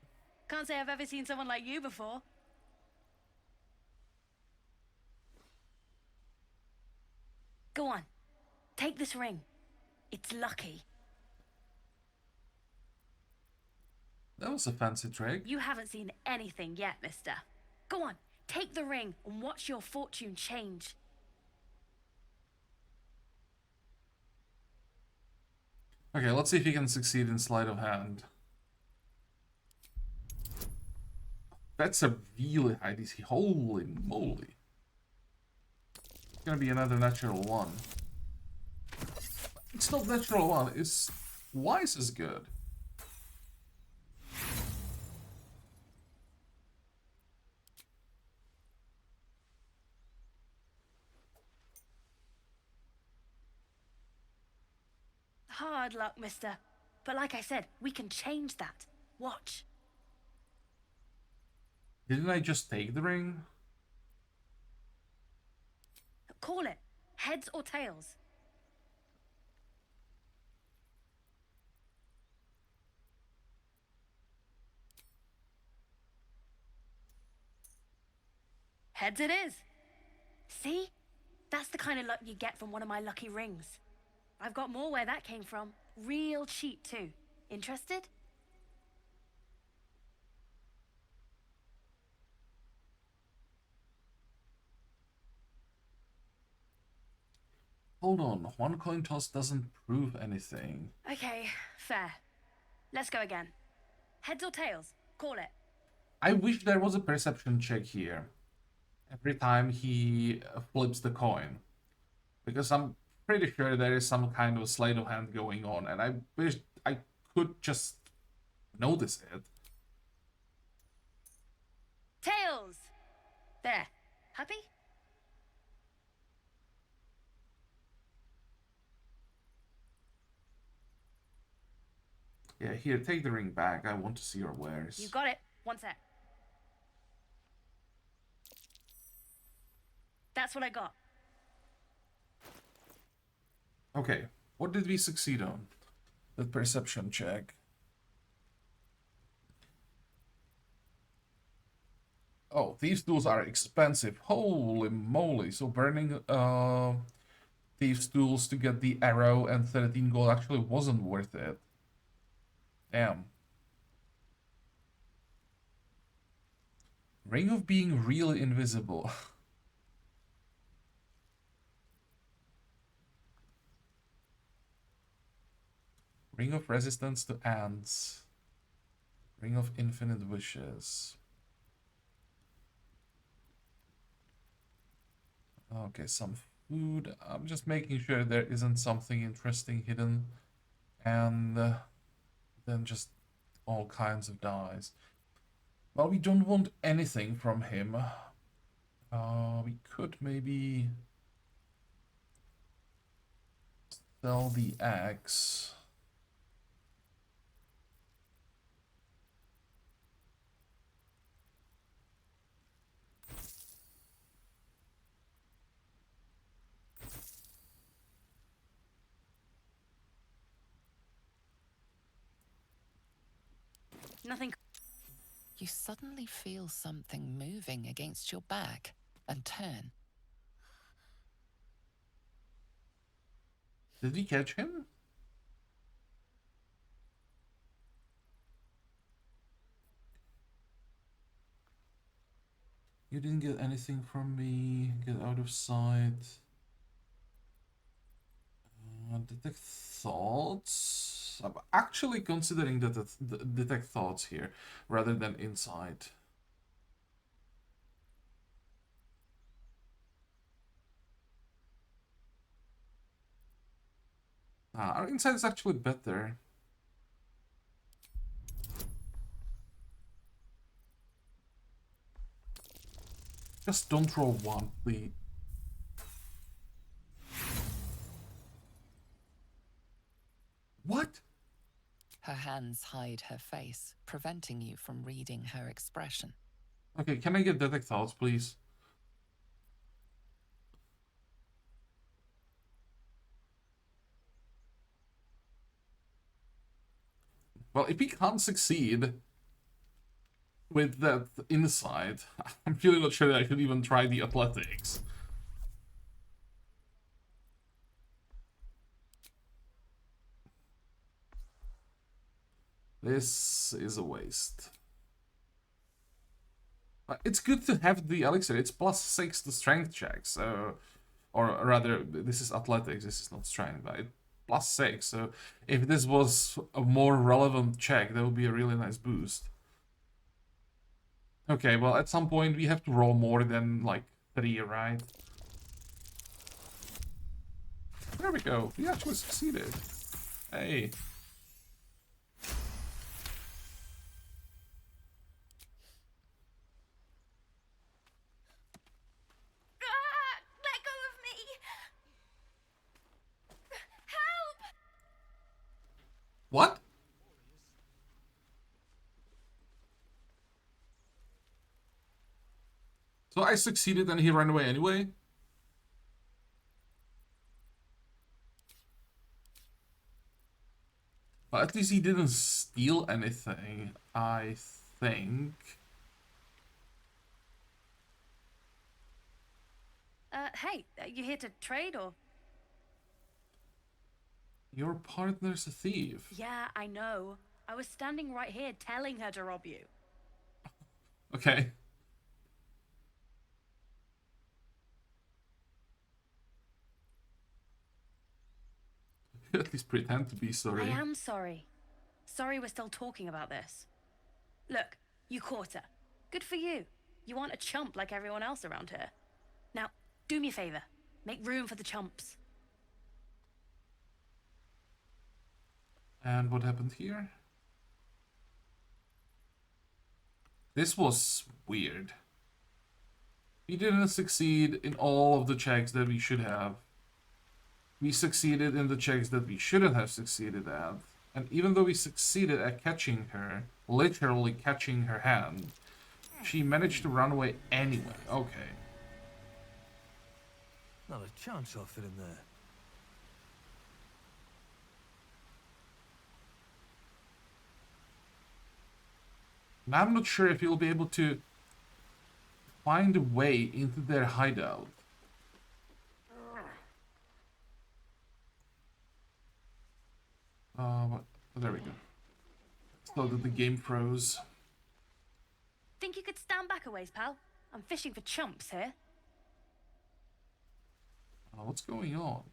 Can't say I've ever seen someone like you before. Go on. Take this ring. It's lucky. That was a fancy trick. You haven't seen anything yet, mister. Go on, take the ring and watch your fortune change. Okay, let's see if he can succeed in sleight of hand. That's a really high DC. Holy moly. It's gonna be another natural one. It's not natural one, it's twice as good. Hard luck, mister. But like I said, we can change that. Watch. Didn't I just take the ring? Call it. Heads or tails. Heads it is. See? That's the kind of luck you get from one of my lucky rings. I've got more where that came from. Real cheap, too. Interested? Hold on, one coin toss doesn't prove anything. Okay, fair. Let's go again. Heads or tails? Call it. I wish there was a perception check here. Every time he flips the coin. Because I'm pretty sure there is some kind of sleight of hand going on, and I wish I could just notice it. Tails! There. Happy? Yeah, here, take the ring back. I want to see your wares. You got it. One sec. That's what I got. Okay, what did we succeed on? The perception check. Oh, these tools are expensive. Holy moly. So burning thieves tools to get the arrow and 13 gold actually wasn't worth it. Damn. Ring of being really invisible. Ring of resistance to ants. Ring of infinite wishes. Okay, some food. I'm just making sure there isn't something interesting hidden. And then just all kinds of dyes. Well, we don't want anything from him. We could maybe sell the axe. Nothing. You suddenly feel something moving against your back and turn. Did we catch him? You didn't get anything from me. Get out of sight. Detect thoughts. I'm actually considering detect thoughts here rather than insight. Our insight is actually better. Just don't roll one, please. What? Her hands hide her face, preventing you from reading her expression. Okay, can I get detect thoughts, please? Well, if he can't succeed with that insight, I'm really not sure that I could even try the athletics. This is a waste. But it's good to have the elixir. It's +6 to strength check, so... Or rather, this is athletics, this is not strength, but +6, so if this was a more relevant check, that would be a really nice boost. Okay, well, at some point we have to roll more than, like, 3, right? There we go, we actually succeeded. Hey. Let go of me! Help! What? So I succeeded and he ran away anyway? But at least he didn't steal anything, I think. Hey, you here to trade or? Your partner's a thief. Yeah, I know. I was standing right here telling her to rob you. Okay. At least pretend to be sorry. I am sorry. Sorry we're still talking about this. Look, you caught her. Good for you. You aren't a chump like everyone else around here. Now, do me a favor. Make room for the chumps. And what happened here? This was weird. We didn't succeed in all of the checks that we should have. We succeeded in the checks that we shouldn't have succeeded at. And even though we succeeded at catching her, literally catching her hand, she managed to run away anyway. Okay. Not a chance I'll fit in there. And I'm not sure if you'll be able to find a way into their hideout. But there we go. So that the game froze. Think you could stand back a ways, pal? I'm fishing for chumps here. What's going on?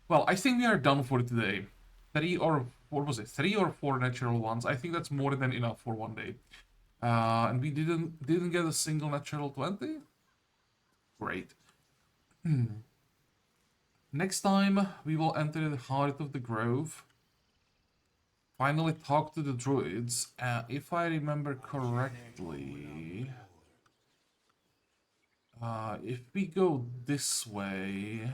Well, I think we are done for today. 3 or what was it? 3 or 4 natural ones. I think that's more than enough for one day. And we didn't get a single natural 20. Great. Next time we will enter the heart of the grove. Finally talk to the druids. If I remember correctly, if we go this way,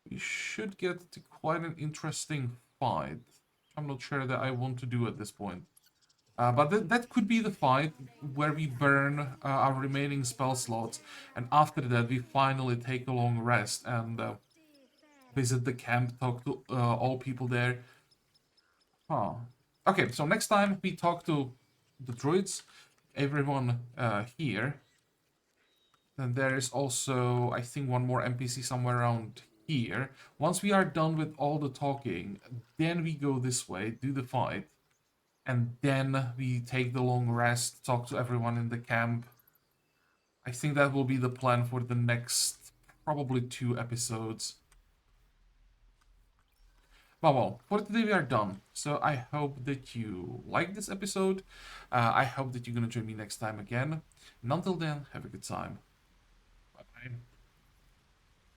we should get to quite an interesting fight. I'm not sure that I want to do at this point. But that could be the fight where we burn our remaining spell slots, and after that we finally take a long rest and visit the camp, talk to all people there. Huh. Okay, so next time we talk to the druids, everyone here. And there is also, I think, one more NPC somewhere around here. Once we are done with all the talking, then we go this way, do the fight. And then we take the long rest, talk to everyone in the camp. I think that will be the plan for the next, probably 2 episodes. Well, for today we are done. So I hope that you liked this episode. I hope that you're gonna join me next time again. And until then, have a good time. Bye-bye.